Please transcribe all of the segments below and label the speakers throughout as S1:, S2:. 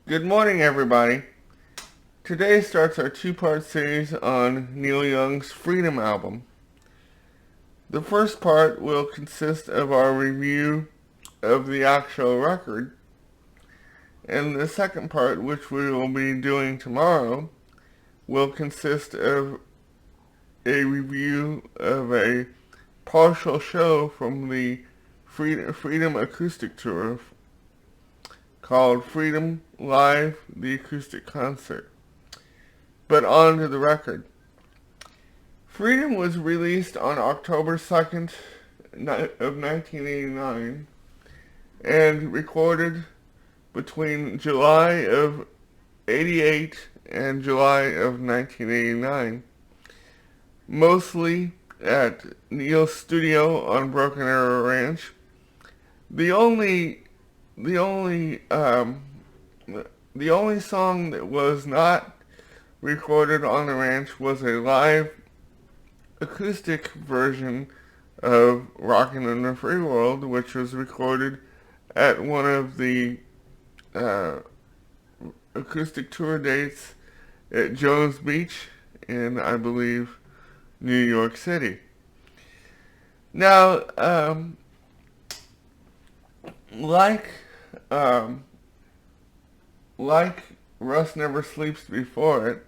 S1: Good morning, everybody. Today starts our two-part series on Neil Young's Freedom album. The first part will consist of our review of the actual record, and the second part, which we will be doing tomorrow, will consist of a review of a partial show from the Freedom Acoustic Tour called Freedom Live, the Acoustic Concert. But on to the record. Freedom was released on October 2nd of 1989 and recorded between July of 88 and July of 1989, mostly at Neil's studio on Broken Arrow Ranch. The only song that was not recorded on the ranch was a live acoustic version of Rockin' in the Free World, which was recorded at one of the acoustic tour dates at Jones Beach in, I believe, New York City. Now, like um, like Rust Never Sleeps Before It,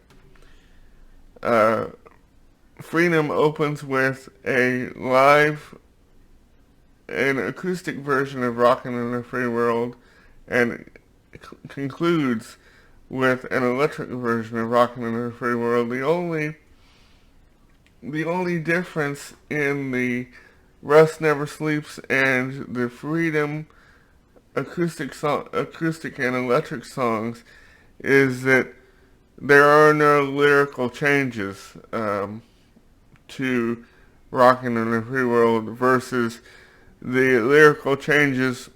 S1: Freedom opens with an acoustic version of Rockin' in the Free World, and concludes with an electric version of Rockin' in the Free World. The only difference in the Rust Never Sleeps and the Freedom acoustic and electric songs is that there are no lyrical changes to Rockin' in the Free World versus the lyrical changes.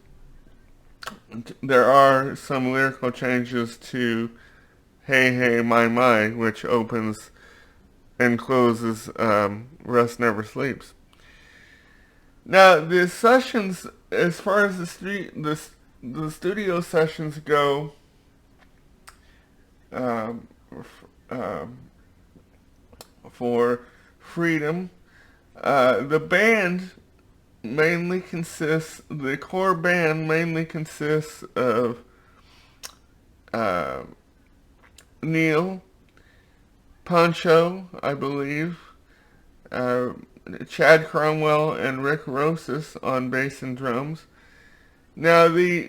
S1: There are some lyrical changes to Hey Hey My, which opens and closes Rust Never Sleeps. Now, the sessions, as far as the studio sessions go, um, for Freedom, the core band mainly consists of uh, Neil, Pancho, I believe, uh, Chad Cromwell, and Rick Rosas on bass and drums. Now the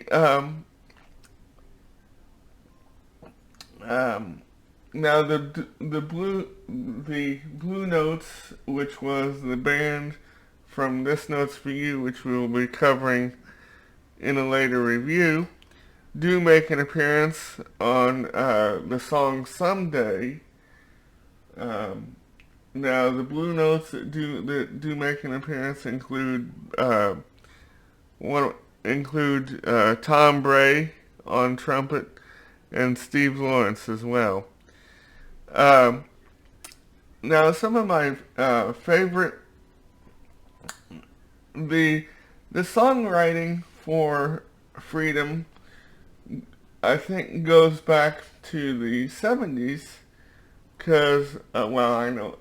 S1: Blue Notes, which was the band from This Note's for You, which we will be covering in a later review, do make an appearance on the song Someday. Now the Blue Notes that do make an appearance include Tom Bray on trumpet and Steve Lawrence as well. Now, some of my favorite the songwriting for Freedom, I think, goes back to the 70s, because I know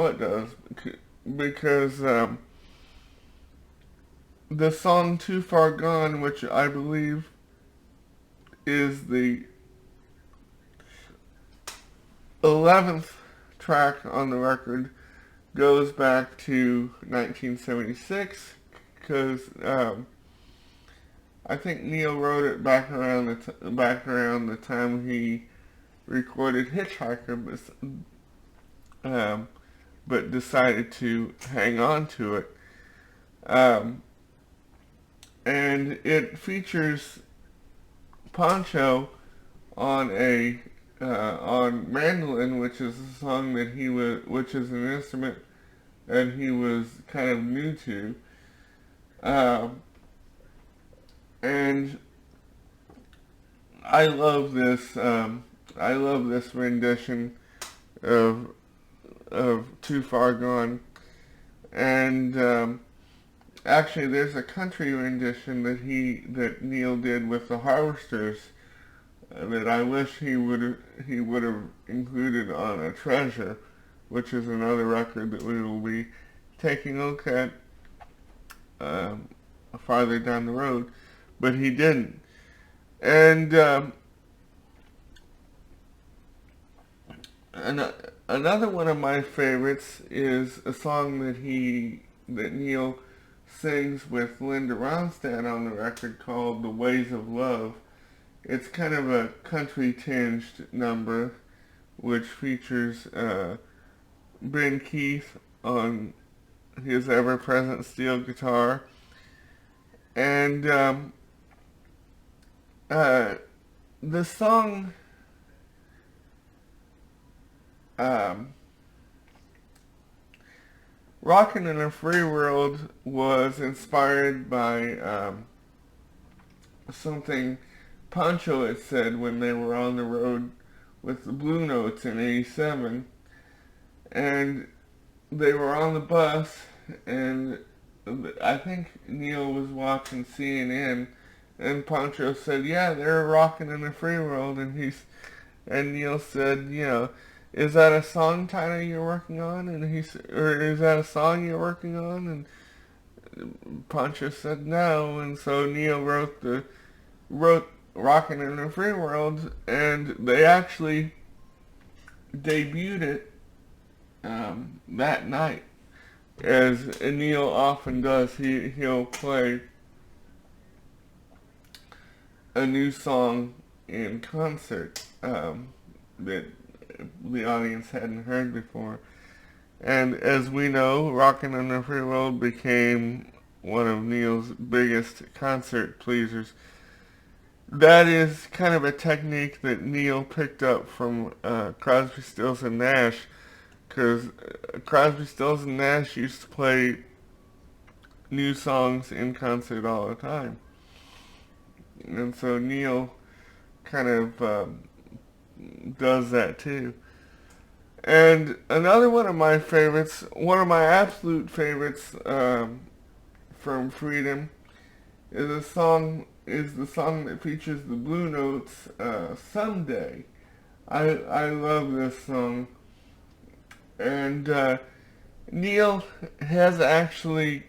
S1: it does, because the song Too Far Gone, which I believe is the 11th track on the record, goes back to 1976, because I think Neil wrote it back around the time he recorded Hitchhiker, but decided to hang on to it. And it features Pancho on on mandolin, which is a song which is an instrument that he was kind of new to, and I love this. I love this rendition of Too Far Gone, and actually, there's a country rendition that Neil did with the Harvesters that I wish he would have included on A Treasure, which is another record that we will be taking a look at farther down the road, but he didn't. And another one of my favorites is a song that Neil sings with Linda Ronstadt on the record called "The Ways of Love." It's kind of a country-tinged number, which features Ben Keith on his ever-present steel guitar, and the song "Rockin' in a Free World" was inspired by something Pancho had said when they were on the road with the Blue Notes in '87, and they were on the bus, and I think Neil was watching CNN, and Pancho said, "Yeah, they're rocking in the free world," and Neil said, "Is that a song title you're working on?" And or "Is that a song you're working on?" And Pancho said no, and so Neil wrote "Rockin' in the Free World," and they actually debuted it that night, as Neil often does. He'll play a new song in concert that the audience hadn't heard before. And as we know, "Rockin' in the Free World" became one of Neil's biggest concert pleasers. That is kind of a technique that Neil picked up from Crosby, Stills and Nash, because Crosby, Stills and Nash used to play new songs in concert all the time. And so Neil kind of does that too. And another one of my favorites, one of my absolute favorites from Freedom, is the song that features the Blue Notes, "Someday." I love this song. And Neil has actually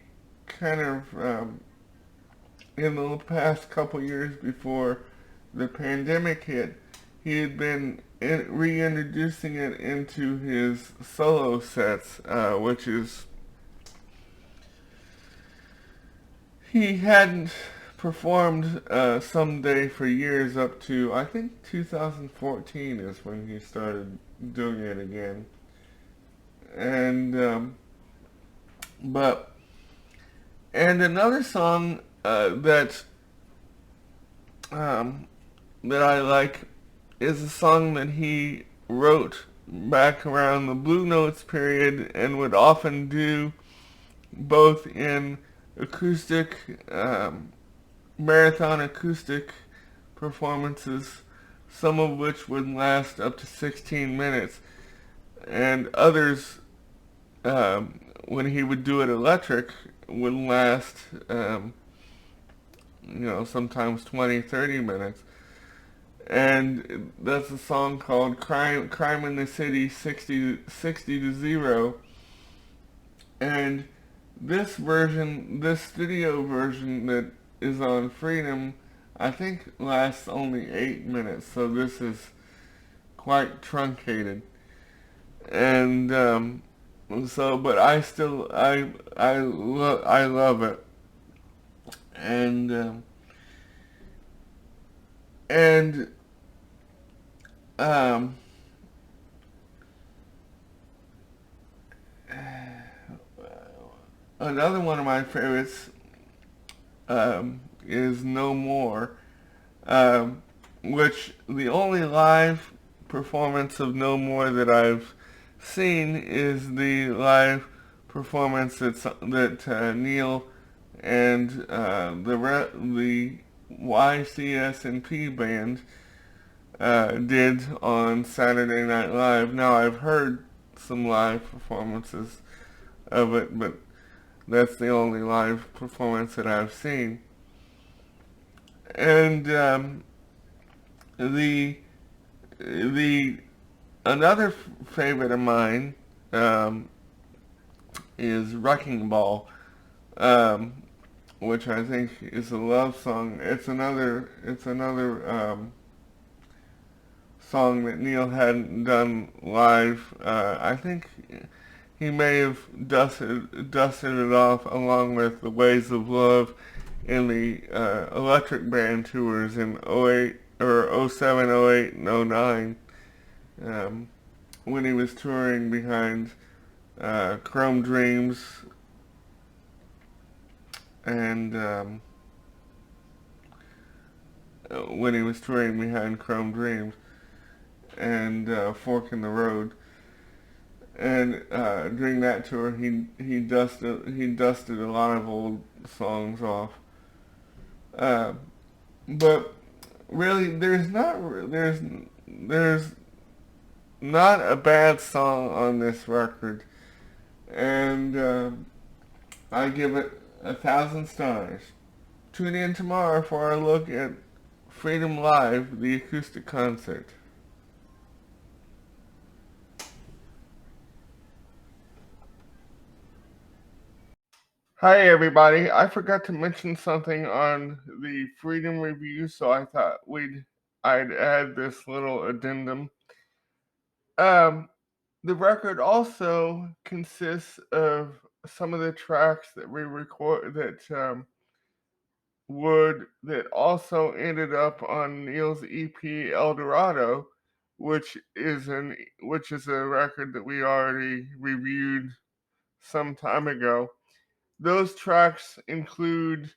S1: kind of, in the past couple years before the pandemic hit, he had been reintroducing it into his solo sets, which is, he hadn't performed "Someday" for years, up to I think 2014 is when he started doing it again. And another song that I like is a song that he wrote back around the Blue Notes period, and would often do both in acoustic, marathon acoustic performances, some of which would last up to 16 minutes, and others, when he would do it electric, would last, sometimes 20, 30 minutes. And that's a song called Crime in the City 60 to 0. And this studio version that is on Freedom, I think lasts only 8 minutes, so this is quite truncated. And but I still I love it. And another one of my favorites is "No More," which the only live performance of "No More" that I've seen is the live performance that Neil and the YCS&P band did on Saturday Night Live. Now, I've heard some live performances of it, but that's the only live performance that I've seen. And The the another favorite of mine um, is Wrecking Ball, um, which I think is a love song. It's another song that Neil hadn't done live. I think he may have dusted it off along with The Ways of Love in the Electric Band tours in '08 or '07, '08, and '09, um, when he was touring behind Chrome Dreams and when he was touring behind Chrome Dreams and Fork in the Road. And during that tour, he dusted a lot of old songs off. Uh, but really, there's not a bad song on this record, and I give it 1,000 stars. Tune in tomorrow for our look at Freedom Live, the acoustic concert. Hi everybody. I forgot to mention something on the Freedom Review, so I thought I'd add this little addendum. Um, the record also consists of some of the tracks that we record that also ended up on Neil's EP El Dorado, which is a record that we already reviewed some time ago. Those tracks include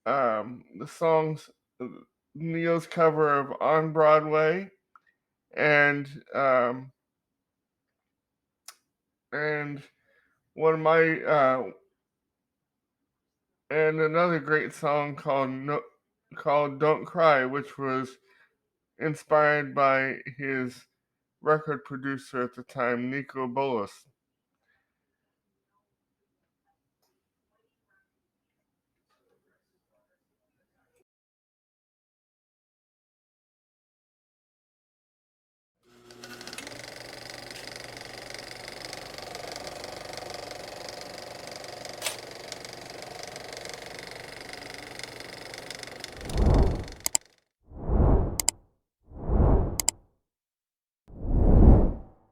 S1: the songs Neil's cover of On Broadway and um, and one of my and another great song called Don't Cry, which was inspired by his record producer at the time, Nico Bolas.